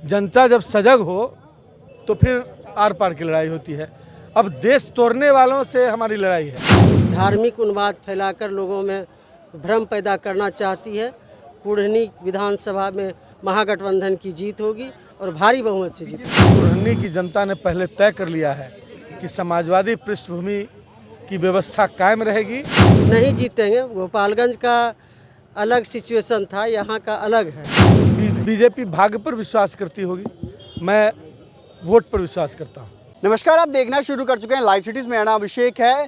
जनता जब सजग हो तो फिर आर पार की लड़ाई होती है। अब देश तोड़ने वालों से हमारी लड़ाई है। धार्मिक उन्माद फैलाकर लोगों में भ्रम पैदा करना चाहती है। कुढ़नी विधानसभा में महागठबंधन की जीत होगी और भारी बहुमत से जीत होगी। कुढ़नी की जनता ने पहले तय कर लिया है कि समाजवादी पृष्ठभूमि की व्यवस्था कायम रहेगी। नहीं जीतेंगे। गोपालगंज का अलग सिचुएशन था, यहाँ का अलग है। बीजेपी भाग्य पर विश्वास करती होगी, मैं वोट पर विश्वास करता हूँ। नमस्कार, आप देखना शुरू कर चुके हैं लाइव सिटीज़। मेरा नाम अभिषेक है।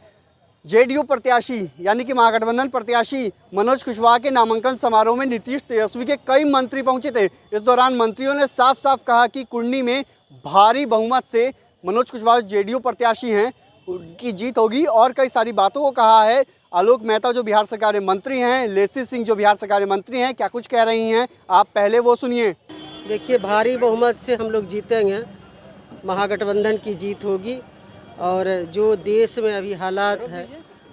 जेडीयू प्रत्याशी यानी कि महागठबंधन प्रत्याशी मनोज कुशवाहा के नामांकन समारोह में नीतीश तेजस्वी के कई मंत्री पहुंचे थे। इस दौरान मंत्रियों ने साफ साफ कहा कि कुढ़नी में भारी बहुमत से मनोज कुशवाहा जेडीयू प्रत्याशी हैं, उनकी जीत होगी और कई सारी बातों को कहा है। आलोक मेहता जो बिहार सरकार में मंत्री हैं, लेसी सिंह जो बिहार सरकार में मंत्री हैं, क्या कुछ कह रही हैं, आप पहले वो सुनिए। देखिए, भारी बहुमत से हम लोग जीतेंगे, महागठबंधन की जीत होगी। और जो देश में अभी हालात है,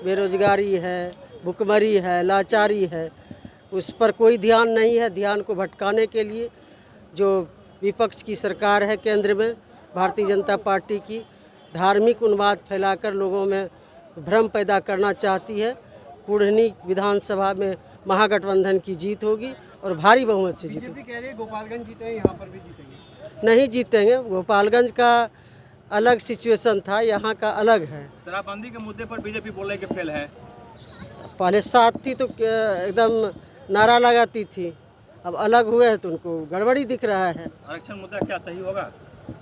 बेरोजगारी है, भुखमरी है, लाचारी है, उस पर कोई ध्यान नहीं है। ध्यान को भटकाने के लिए जो विपक्ष की सरकार है केंद्र में, भारतीय जनता पार्टी की, धार्मिक उन्माद फैलाकर लोगों में भ्रम पैदा करना चाहती है। कुढ़नी विधानसभा में महागठबंधन की जीत होगी और भारी बहुमत से जीत होगी। कह रही है गोपालगंज जीते, यहाँ पर भी जीतेंगे। नहीं जीतेंगे। गोपालगंज का अलग सिचुएशन था, यहाँ का अलग है। शराबबंदी के मुद्दे पर बीजेपी बोल रही कि फेल है। पहले साथ थी तो एकदम नारा लगाती थी, अब अलग हुए हैं तो उनको गड़बड़ी दिख रहा है। आरक्षण मुद्दा क्या सही होगा,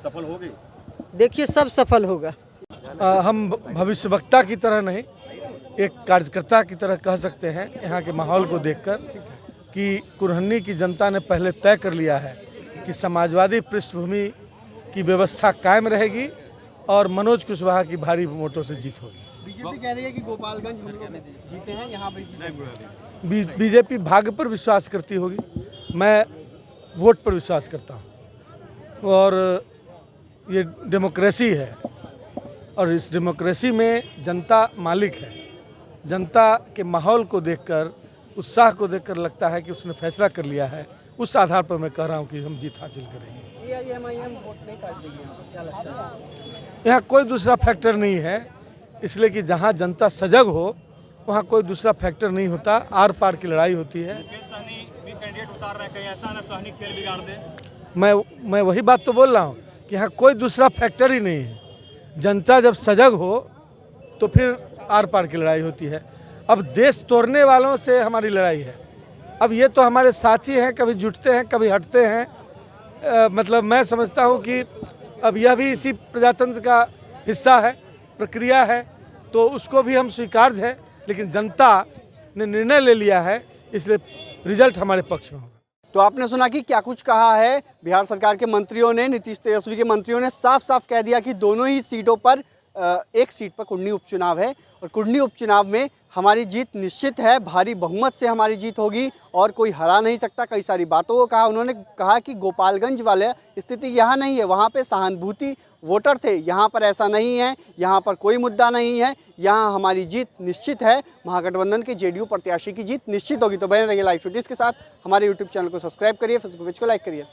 सफल होगी? देखिए, सब सफल होगा। हम भविष्यवक्ता की तरह नहीं, एक कार्यकर्ता की तरह कह सकते हैं यहाँ के माहौल को देखकर कि कुढ़नी की जनता ने पहले तय कर लिया है कि समाजवादी पृष्ठभूमि की व्यवस्था कायम रहेगी और मनोज कुशवाहा की भारी वोटों से जीत होगी। बीजेपी कह रही है कि गोपालगंज हम लोग जीते हैं, यहाँ पर जीतेंगे। बीजेपी भाग्य पर विश्वास करती होगी, मैं वोट पर विश्वास करता हूँ। और ये डेमोक्रेसी है और इस डेमोक्रेसी में जनता मालिक है। जनता के माहौल को देखकर, उत्साह को देखकर लगता है कि उसने फैसला कर लिया है। उस आधार पर मैं कह रहा हूँ कि हम जीत हासिल करेंगे। यहाँ कोई दूसरा फैक्टर नहीं है, इसलिए कि जहाँ जनता सजग हो वहाँ कोई दूसरा फैक्टर नहीं होता, आर पार की लड़ाई होती है। मैं वही बात तो बोल रहा हूँ कि यहाँ कोई दूसरा फैक्टर ही नहीं है। जनता जब सजग हो तो फिर आर पार की लड़ाई होती है। अब देश तोड़ने वालों से हमारी लड़ाई है। अब ये तो हमारे साथी हैं, कभी जुटते हैं कभी हटते हैं। मतलब मैं समझता हूँ कि अब यह भी इसी प्रजातंत्र का हिस्सा है, प्रक्रिया है, तो उसको भी हम स्वीकार्य है। लेकिन जनता ने निर्णय ले लिया है, इसलिए रिजल्ट हमारे पक्ष में होगा। तो आपने सुना कि क्या कुछ कहा है बिहार सरकार के मंत्रियों ने। नीतीश तेजस्वी के मंत्रियों ने साफ साफ कह दिया कि दोनों ही सीटों पर, एक सीट पर कुढ़नी उपचुनाव है और कुढ़नी उपचुनाव में हमारी जीत निश्चित है, भारी बहुमत से हमारी जीत होगी और कोई हरा नहीं सकता। कई सारी बातों को कहा। उन्होंने कहा कि गोपालगंज वाले स्थिति यहाँ नहीं है, वहाँ पे सहानुभूति वोटर थे, यहाँ पर ऐसा नहीं है, यहाँ पर कोई मुद्दा नहीं है, यहाँ हमारी जीत निश्चित है। महागठबंधन के जेडीयू प्रत्याशी की जीत निश्चित होगी। तो बने रहिए लाइव सिटीज़ के साथ। हमारे यूट्यूब चैनल को सब्सक्राइब करिए, फेसबुक पेज को लाइक करिए।